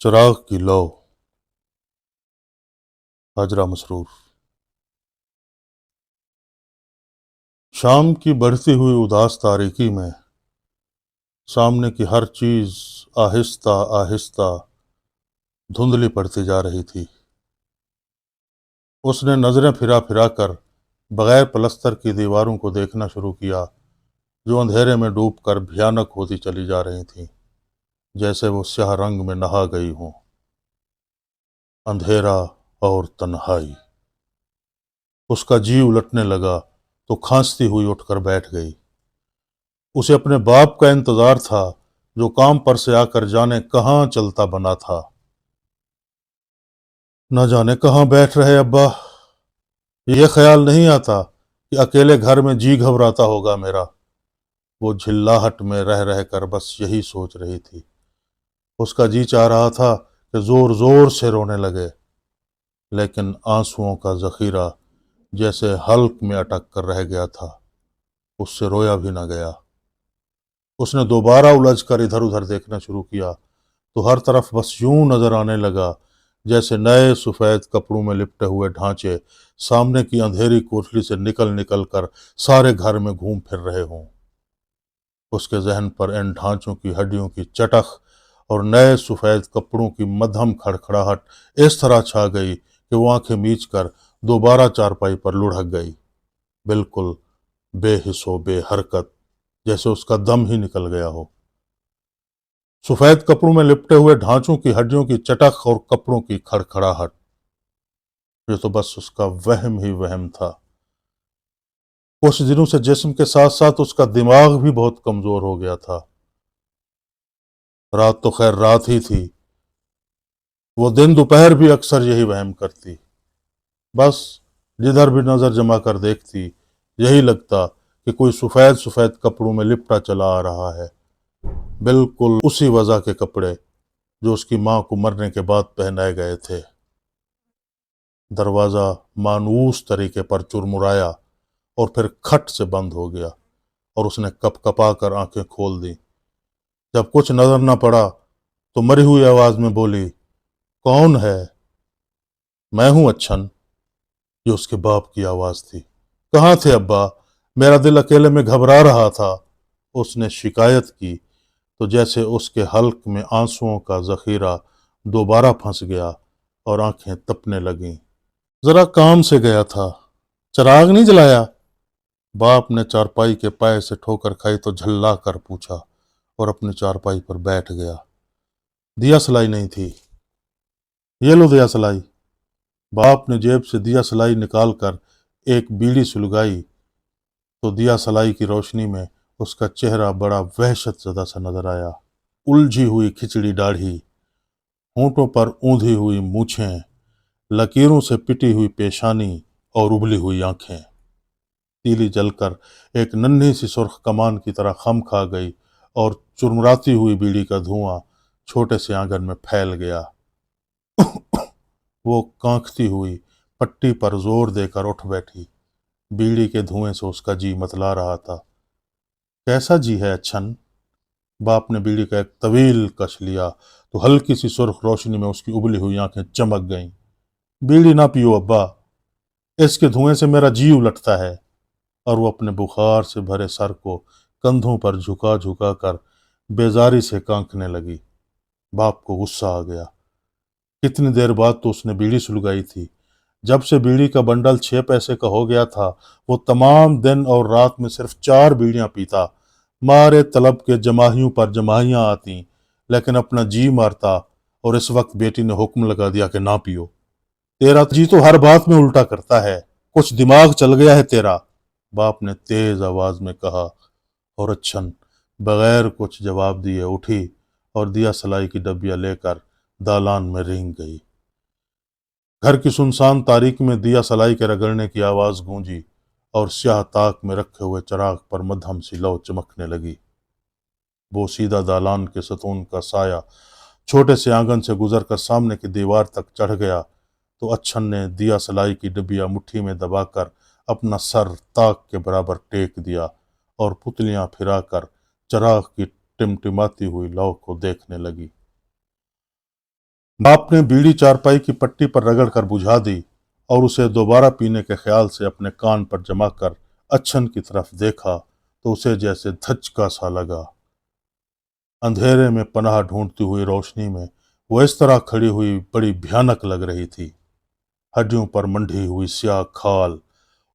چراغ کی لو، حاجرہ مسرور۔ شام کی بڑھتی ہوئی اداس تاریکی میں سامنے کی ہر چیز آہستہ آہستہ دھندلی پڑتی جا رہی تھی۔ اس نے نظریں پھرا پھرا کر بغیر پلستر کی دیواروں کو دیکھنا شروع کیا، جو اندھیرے میں ڈوب کر بھیانک ہوتی چلی جا رہی تھیں، جیسے وہ سیاہ رنگ میں نہا گئی ہوں۔ اندھیرا اور تنہائی۔ اس کا جی الٹنے لگا تو کھانستی ہوئی اٹھ کر بیٹھ گئی۔ اسے اپنے باپ کا انتظار تھا، جو کام پر سے آ کر جانے کہاں چلتا بنا تھا۔ نہ جانے کہاں بیٹھ رہے ابا، یہ خیال نہیں آتا کہ اکیلے گھر میں جی گھبراتا ہوگا میرا۔ وہ جھلاہٹ میں رہ رہ کر بس یہی سوچ رہی تھی۔ اس کا جی چاہ رہا تھا کہ زور زور سے رونے لگے، لیکن آنسوؤں کا ذخیرہ جیسے حلق میں اٹک کر رہ گیا تھا، اس سے رویا بھی نہ گیا۔ اس نے دوبارہ الجھ کر ادھر ادھر دیکھنا شروع کیا تو ہر طرف بس یوں نظر آنے لگا جیسے نئے سفید کپڑوں میں لپٹے ہوئے ڈھانچے سامنے کی اندھیری کوٹلی سے نکل نکل کر سارے گھر میں گھوم پھر رہے ہوں۔ اس کے ذہن پر ان ڈھانچوں کی ہڈیوں کی چٹخ اور نئے سفید کپڑوں کی مدھم کھڑکھڑاہٹ اس طرح چھا گئی کہ وہ آنکھیں میچ کر دوبارہ چارپائی پر لڑھک گئی، بالکل بے حس و بے حرکت، جیسے اس کا دم ہی نکل گیا ہو۔ سفید کپڑوں میں لپٹے ہوئے ڈھانچوں کی ہڈیوں کی چٹخ اور کپڑوں کی کھڑکھڑاہٹ، یہ تو بس اس کا وہم ہی وہم تھا۔ کچھ دنوں سے جسم کے ساتھ ساتھ اس کا دماغ بھی بہت کمزور ہو گیا تھا۔ رات تو خیر رات ہی تھی، وہ دن دوپہر بھی اکثر یہی وہم کرتی۔ بس جدھر بھی نظر جما کر دیکھتی، یہی لگتا کہ کوئی سفید سفید کپڑوں میں لپٹا چلا آ رہا ہے، بالکل اسی وضع کے کپڑے جو اس کی ماں کو مرنے کے بعد پہنائے گئے تھے۔ دروازہ مانوس طریقے پر چرمرایا اور پھر کھٹ سے بند ہو گیا، اور اس نے کپ کپا کر آنکھیں کھول دیں۔ جب کچھ نظر نہ پڑا تو مری ہوئی آواز میں بولی، کون ہے؟ میں ہوں اچھن۔ یہ اس کے باپ کی آواز تھی۔ کہاں تھے ابا؟ میرا دل اکیلے میں گھبرا رہا تھا، اس نے شکایت کی تو جیسے اس کے حلق میں آنسوؤں کا ذخیرہ دوبارہ پھنس گیا اور آنکھیں تپنے لگیں۔ ذرا کام سے گیا تھا، چراغ نہیں جلایا؟ باپ نے چارپائی کے پائے سے ٹھوکر کھائی تو جھلا کر پوچھا اور اپنی چارپائی پر بیٹھ گیا۔ دیا سلائی نہیں تھی؟ یہ لو دیا سلائی۔ باپ نے جیب سے دیا سلائی نکال کر ایک بیڑی سلگائی تو دیا سلائی کی روشنی میں اس کا چہرہ بڑا وحشت زدہ سا نظر آیا۔ الجھی ہوئی کھچڑی داڑھی، ہونٹوں پر اوندھی ہوئی مونچھیں، لکیروں سے پٹی ہوئی پیشانی اور ابلی ہوئی آنکھیں۔ تیلی جل کر ایک ننھی سی سرخ کمان کی طرح خم کھا گئی اور چرمراتی ہوئی بیڑی کا دھواں چھوٹے سے آنگن میں پھیل گیا۔ وہ کانکھتی ہوئی پٹی پر زور دے کر اٹھ بیٹھی۔ بیڑی کے دھوئیں سے اس کا جی متلا رہا تھا۔ کیسا جی ہے اچھن؟ باپ نے بیڑی کا ایک طویل کش لیا تو ہلکی سی سرخ روشنی میں اس کی ابلی ہوئی آنکھیں چمک گئیں۔ بیڑی نہ پیو ابا، اس کے دھوئیں سے میرا جی الٹتا ہے۔ اور وہ اپنے بخار سے بھرے سر کو کندھوں پر جھکا جھکا کر بیزاری سے کانکنے لگی۔ باپ کو غصہ آ گیا۔ کتنی دیر بعد تو اس نے بیڑی سلگائی تھی۔ جب سے بیڑی کا بنڈل 6 پیسے کا ہو گیا تھا، وہ تمام دن اور رات میں صرف 4 بیڑیاں پیتا۔ مارے طلب کے جماہیوں پر جماہیاں آتیں، لیکن اپنا جی مارتا، اور اس وقت بیٹی نے حکم لگا دیا کہ نہ پیو۔ تیرا جی تو ہر بات میں الٹا کرتا ہے، کچھ دماغ چل گیا ہے تیرا، باپ نے تیز آواز میں کہا، اور اچھن بغیر کچھ جواب دیے اٹھی اور دیا سلائی کی ڈبیا لے کر دالان میں رینگ گئی۔ گھر کی سنسان تاریکی میں دیا سلائی کے رگڑنے کی آواز گونجی اور سیاہ تاک میں رکھے ہوئے چراغ پر مدھم سی لو چمکنے لگی۔ وہ سیدھا دالان کے ستون کا سایہ چھوٹے سے آنگن سے گزر کر سامنے کی دیوار تک چڑھ گیا تو اچھن نے دیا سلائی کی ڈبیا مٹھی میں دبا کر اپنا سر تاک کے برابر ٹیک دیا اور پتلیاں پھرا کر چراغ کی ٹمٹماتی ہوئی لو کو دیکھنے لگی۔ बाप ने बीड़ी चारपाई की पट्टी पर रगड़ कर बुझा दी और उसे दोबारा पीने के ख्याल से अपने कान पर जमा कर अच्छन की तरफ देखा तो उसे जैसे धचका सा लगा। अंधेरे में पनाह ढूंढती हुई रोशनी में वो इस तरह खड़ी हुई बड़ी भयानक लग रही थी। हड्डियों पर मंडी हुई स्याह खाल,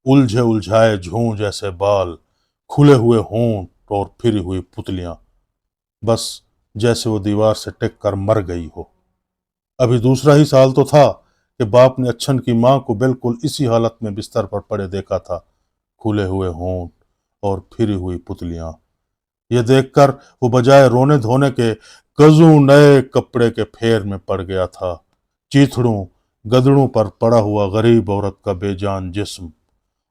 उलझे उलझाए झूं जैसे बाल, खुले हुए होंठ और फिरी हुई पुतलियां, बस जैसे वो दीवार से टिक कर मर गई हो। अभी दूसरा ही साल तो था कि बाप ने अच्छन की मां को बिल्कुल इसी हालत में बिस्तर पर पड़े देखा था, खुले हुए होंठ और फिरी हुई पुतलियां। ये देखकर वो बजाय रोने धोने के गजू नए कपड़े के फेर में पड़ गया था। चीथड़ों गदड़ों पर पड़ा हुआ गरीब औरत का बेजान जिस्म,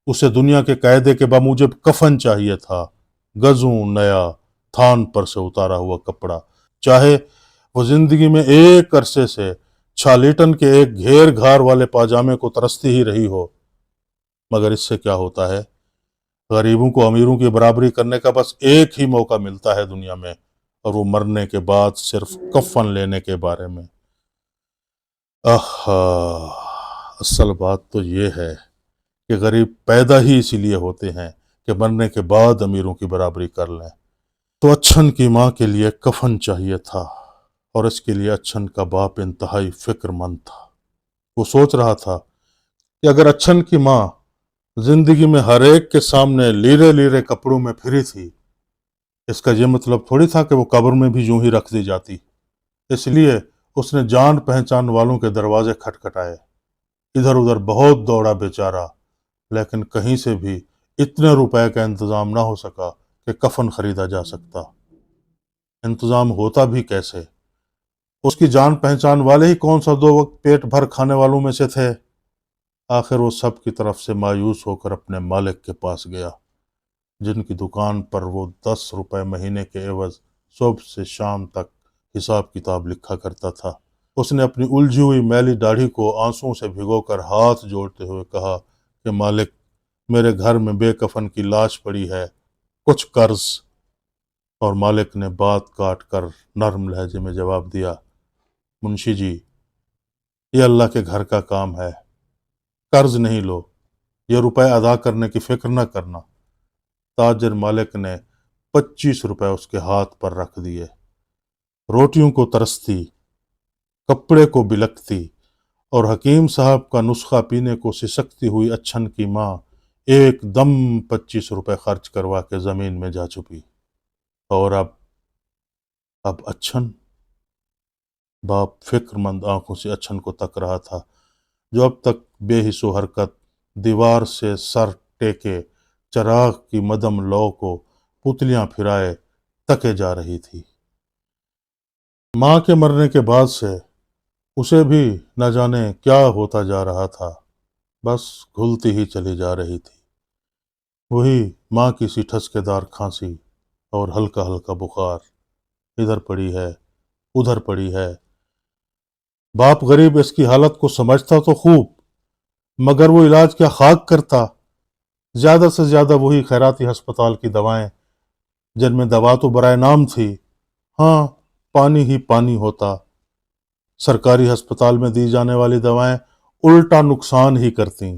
उसे दुनिया के कायदे के बामुजिब कफन चाहिए था। गजू नया थान पर से उतारा हुआ कपड़ा, चाहे वो जिंदगी में एक अरसे से छालीटन के एक घेर घार वाले पाजामे को तरसती ही रही हो। मगर इससे क्या होता है, गरीबों को अमीरों की बराबरी करने का बस एक ही मौका मिलता है दुनिया में, और वो मरने के बाद सिर्फ कफन लेने के बारे में। आहा, असल बात तो ये है कि गरीब पैदा ही इसीलिए होते हैं कि मरने के बाद अमीरों की बराबरी कर लें। तो अच्छन की माँ के लिए कफन चाहिए था, और इसके लिए अच्छन का बाप इंतहाई फिक्रमंद था। वो सोच रहा था कि अगर अच्छन की माँ जिंदगी में हर एक के सामने लीरे लीरे कपड़ों में फिरी थी, इसका ये मतलब थोड़ी था कि वो कब्र में भी यूं ही रख दी जाती। इसलिए उसने जान पहचान वालों के दरवाजे खटखटाए, इधर उधर बहुत दौड़ा बेचारा, लेकिन कहीं से भी इतने रुपए का इंतजाम ना हो सका कि कफन खरीदा जा सकता। इंतजाम होता भी कैसे, उसकी जान पहचान वाले ही कौन सा दो वक्त पेट भर खाने वालों में से थे। आखिर वो सब की तरफ से मायूस होकर अपने मालिक के पास गया, जिनकी दुकान पर वो 10 रुपए महीने के एवज सुबह से शाम तक हिसाब किताब लिखा करता था। उसने अपनी उलझी हुई मैली दाढ़ी को आंसुओं से भिगोकर हाथ जोड़ते हुए कहा कि मालिक, मेरे घर में बेकफन की लाश पड़ी है, कुछ कर्ज। और मालिक ने बात काट कर नर्म लहजे में जवाब दिया, मुंशी जी, ये अल्लाह के घर का काम है, कर्ज नहीं लो, ये रुपए अदा करने की फिक्र न करना। ताजर मालिक ने 25 रुपए उसके हाथ पर रख दिए। रोटियों को तरसती, कपड़े को बिलकती और हकीम साहब का नुस्खा पीने को सिसकती हुई अच्छन की माँ एकदम 25 रुपए खर्च करवा के जमीन में जा छुपी। और अब अच्छन, बाप फिक्रमंद आंखों से अच्छन को तक रहा था, जो अब तक बेहिसो हरकत, दीवार से सर टेके चराग की मदम लौ को पुतलियां फिराए तके जा रही थी। माँ के मरने के बाद से उसे भी न जाने क्या होता जा रहा था, बस घुलती ही चली जा रही थी। वही माँ की सी ठसकेदार खांसी और हल्का हल्का बुखार, इधर पड़ी है उधर पड़ी है। बाप गरीब इसकी हालत को समझता तो खूब, मगर वो इलाज क्या खाक करता। ज्यादा से ज्यादा वही खैराती अस्पताल की दवाएं, जिनमें दवा तो बराए नाम थी, हाँ, पानी ही पानी होता। सरकारी अस्पताल में दी जाने वाली दवाएं उल्टा नुकसान ही करती।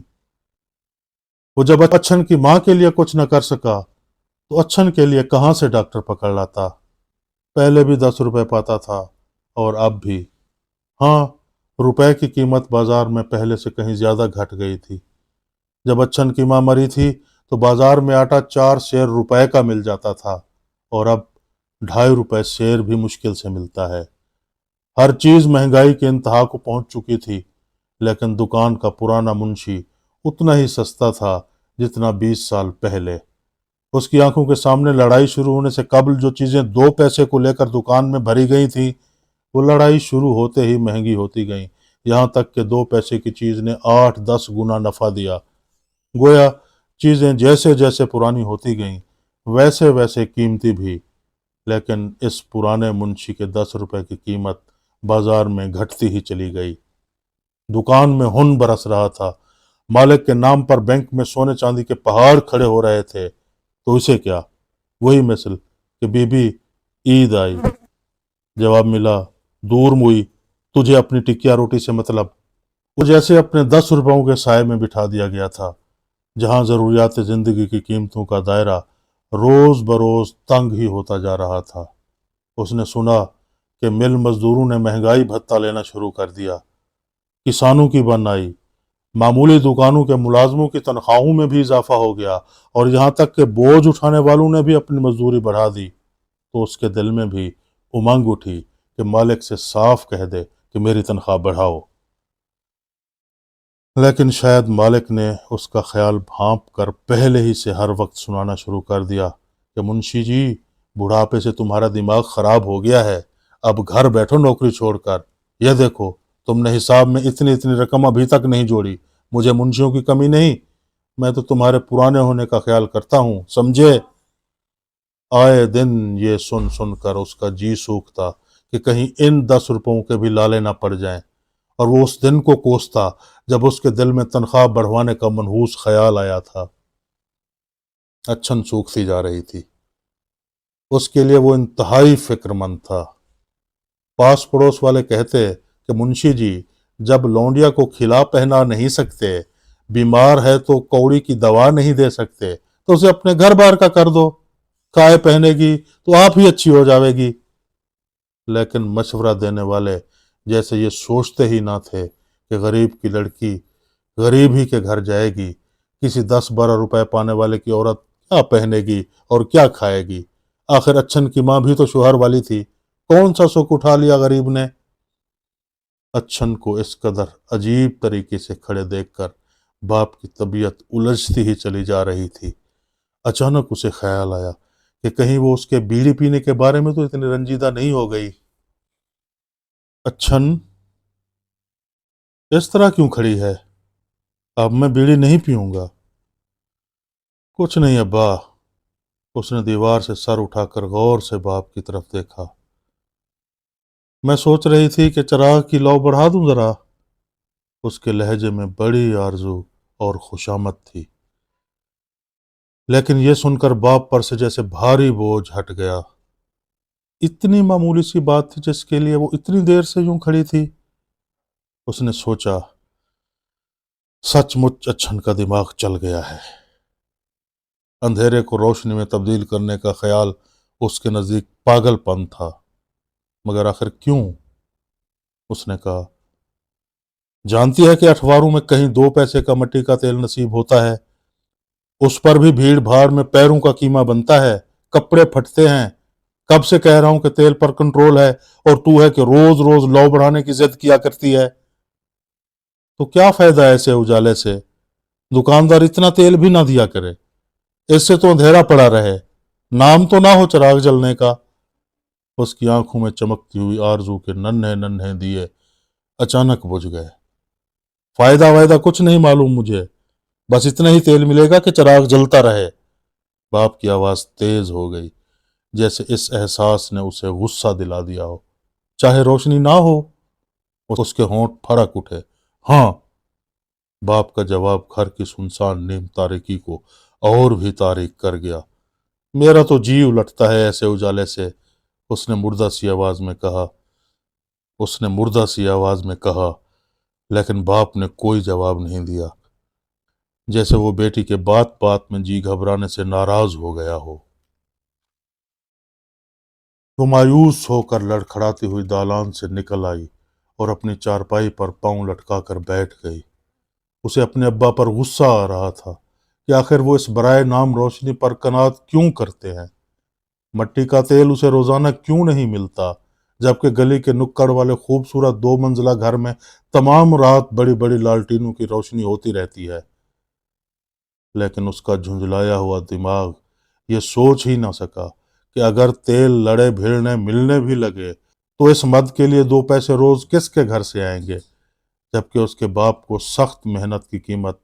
वो जब अच्छन की माँ के लिए कुछ न कर सका तो अच्छन के लिए कहाँ से डॉक्टर पकड़ लाता। पहले भी 10 रुपए पाता था और अब भी। हाँ, रुपए की कीमत बाजार में पहले से कहीं ज्यादा घट गई थी। जब अच्छन की माँ मरी थी तो बाजार में आटा 4 शेर रुपए का मिल जाता था, और अब 2.5 रुपए शेर भी मुश्किल से मिलता है। हर चीज महंगाई के इंतहा को पहुंच चुकी थी, लेकिन दुकान का पुराना मुंशी उतना ही सस्ता था जितना 20 साल पहले। उसकी आंखों के सामने लड़ाई शुरू होने से कबल जो चीजें 2 पैसे को लेकर दुकान में भरी गई थी, वो लड़ाई शुरू होते ही महंगी होती गई, यहाँ तक कि 2 पैसे की चीज ने 8-10 गुना नफा दिया। गोया चीजें जैसे जैसे पुरानी होती गईं, वैसे वैसे कीमती भी। लेकिन इस पुराने मुंशी के 10 रुपए की कीमत बाजार में घटती ही चली गई। दुकान में हुन बरस रहा था। मालिक के नाम पर बैंक में सोने चांदी के पहाड़ खड़े हो रहे थे, तो इसे क्या, वही मिसल कि बीबी ईद आई, जवाब मिला दूर मुई, तुझे अपनी टिकिया रोटी से मतलब। वो जैसे अपने 10 रुपयों के साय में बिठा दिया गया था, जहां जरूरियात जिंदगी की कीमतों का दायरा रोज बरोज तंग ही होता जा रहा था। उसने सुना कि मिल मजदूरों ने महंगाई भत्ता लेना शुरू कर दिया, किसानों की बन आई, मामूली दुकानों के मुलाजमों की तनख्वाहों में भी इजाफा हो गया, और यहाँ तक कि बोझ उठाने वालों ने भी अपनी मजदूरी बढ़ा दी। तो उसके दिल में भी उमंग उठी कि मालिक से साफ कह दे कि मेरी तनख्वाह बढ़ाओ। लेकिन शायद मालिक ने उसका ख्याल भांप कर पहले ही से हर वक्त सुनाना शुरू कर दिया कि मुंशी जी, बुढ़ापे से तुम्हारा दिमाग खराब हो गया है, अब घर बैठो नौकरी छोड़कर। यह देखो, तुमने हिसाब में इतनी इतनी रकम अभी तक नहीं जोड़ी। मुझे मुंशियों की कमी नहीं, मैं तो तुम्हारे पुराने होने का ख्याल करता हूँ, समझे। आए दिन ये सुन सुनकर उसका जी सूखता कि कहीं इन 10 रुपयों के भी लाले ना पड़ जाएं, और वो उस दिन को कोसता जब उसके दिल में तनख्वाह बढ़वाने का मनहूस ख्याल आया था। अच्छन सूखती जा रही थी। उसके लिए वो इंतहाई फिक्रमंद था। पास पड़ोस वाले कहते कि मुंशी जी, जब लौंडिया को खिला पहना नहीं सकते, बीमार है तो कौड़ी की दवा नहीं दे सकते, तो उसे अपने घर बार का कर दो, खाए पहनेगी तो आप ही अच्छी हो जाएगी। लेकिन मशवरा देने वाले जैसे ये सोचते ही ना थे कि गरीब की लड़की गरीब ही के घर जाएगी, किसी 10-12 रुपए पाने वाले की औरत क्या पहनेगी और क्या खाएगी। आखिर अच्छन की माँ भी तो शोहर वाली थी, कौन सा सुख उठा लिया गरीब ने। अच्छन को इस कदर अजीब तरीके से खड़े देखकर बाप की तबीयत उलझती ही चली जा रही थी। अचानक उसे ख्याल आया कि कहीं वो उसके बीड़ी पीने के बारे में तो इतनी रंजीदा नहीं हो गई। अच्छन, इस तरह क्यों खड़ी है? अब मैं बीड़ी नहीं पीऊंगा। कुछ नहीं अब्बा। उसने दीवार से सर उठाकर गौर से बाप की तरफ देखा। मैं सोच रही थी कि चिराग की लौ बढ़ा दूं जरा। उसके लहजे में बड़ी आरजू और खुशामद थी। लेकिन यह सुनकर बाप पर से जैसे भारी बोझ हट गया। इतनी मामूली सी बात थी जिसके लिए वो इतनी देर से यूं खड़ी थी। उसने सोचा, सचमुच अच्छन का दिमाग चल गया है। अंधेरे को रोशनी में तब्दील करने का ख्याल उसके नजदीक पागलपन था। मगर आखिर क्यों? उसने कहा, जानती है कि अखबारों में कहीं 2 पैसे का मट्टी का तेल नसीब होता है, उस पर भी भीड़ भाड़ में पैरों का कीमा बनता है, कपड़े फटते हैं। कब से कह रहा हूं कि तेल पर कंट्रोल है, और तू है कि रोज रोज लौ बढ़ाने की जिद किया करती है। तो क्या फायदा है ऐसे उजाले से? दुकानदार इतना तेल भी ना दिया करे, इससे तो अंधेरा पड़ा रहे, नाम तो ना हो चिराग जलने का। उसकी आंखों में चमकती हुई आरजू के नन्हे नन्हे दिए अचानक बुझ गए। फायदा वायदा कुछ नहीं मालूम मुझे, बस इतना ही तेल मिलेगा कि चिराग जलता रहे। बाप की आवाज तेज हो गई, जैसे इस एहसास ने उसे गुस्सा दिला दिया हो। चाहे रोशनी ना हो। उसके होंठ फड़क उठे। हाँ। बाप का जवाब घर की सुनसान नीम तारीकी को और भी तारीक कर गया। मेरा तो जी उलटता है ऐसे उजाले से। उसने मुर्दा सी आवाज में कहा। लेकिन बाप ने कोई जवाब नहीं दिया, जैसे वो बेटी के बात बात में जी घबराने से नाराज हो गया हो। वो मायूस होकर लड़खड़ाती हुई दालान से निकल आई और अपनी चारपाई पर पांव लटकाकर बैठ गई। उसे अपने अब्बा पर गुस्सा आ रहा था कि आखिर वो इस बराए नाम रोशनी पर कनात क्यों करते हैं। मट्टी का तेल उसे रोजाना क्यों नहीं मिलता, जबकि गली के नुक्कड़ वाले खूबसूरत 2 मंजिला घर में तमाम रात बड़ी बड़ी लालटीनों की रोशनी होती रहती है। लेकिन उसका झुंझलाया हुआ दिमाग ये सोच ही ना सका कि अगर तेल लड़े भिड़ने मिलने भी लगे तो इस मद के लिए 2 पैसे रोज किसके घर से आएंगे, जबकि उसके बाप को सख्त मेहनत की कीमत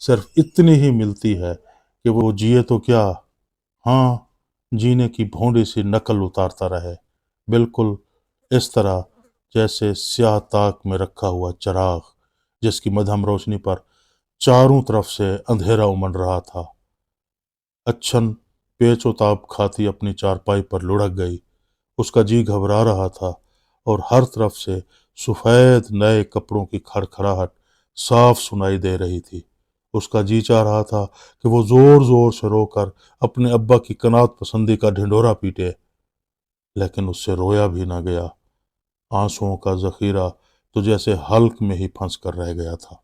सिर्फ इतनी ही मिलती है कि वो जिए तो क्या, हाँ, जीने की भोंडी सी नकल उतारता रहे, बिल्कुल इस तरह जैसे स्याह ताक में रखा हुआ चिराग जिसकी मध्यम रोशनी पर चारों तरफ से अंधेरा उमड़ रहा था। अच्छन पेचोताब खाती अपनी चारपाई पर लुढ़क गई। उसका जी घबरा रहा था और हर तरफ से سفید نئے کپڑوں کی کھڑکھڑاہٹ صاف سنائی دے رہی تھی۔ اس کا جی چاہ رہا تھا کہ وہ زور زور سے رو کر اپنے ابا کی قناعت پسندی کا ڈھنڈورا پیٹے، لیکن اس سے رویا بھی نہ گیا۔ آنسوؤں کا ذخیرہ تو جیسے حلق میں ہی پھنس کر رہ گیا تھا۔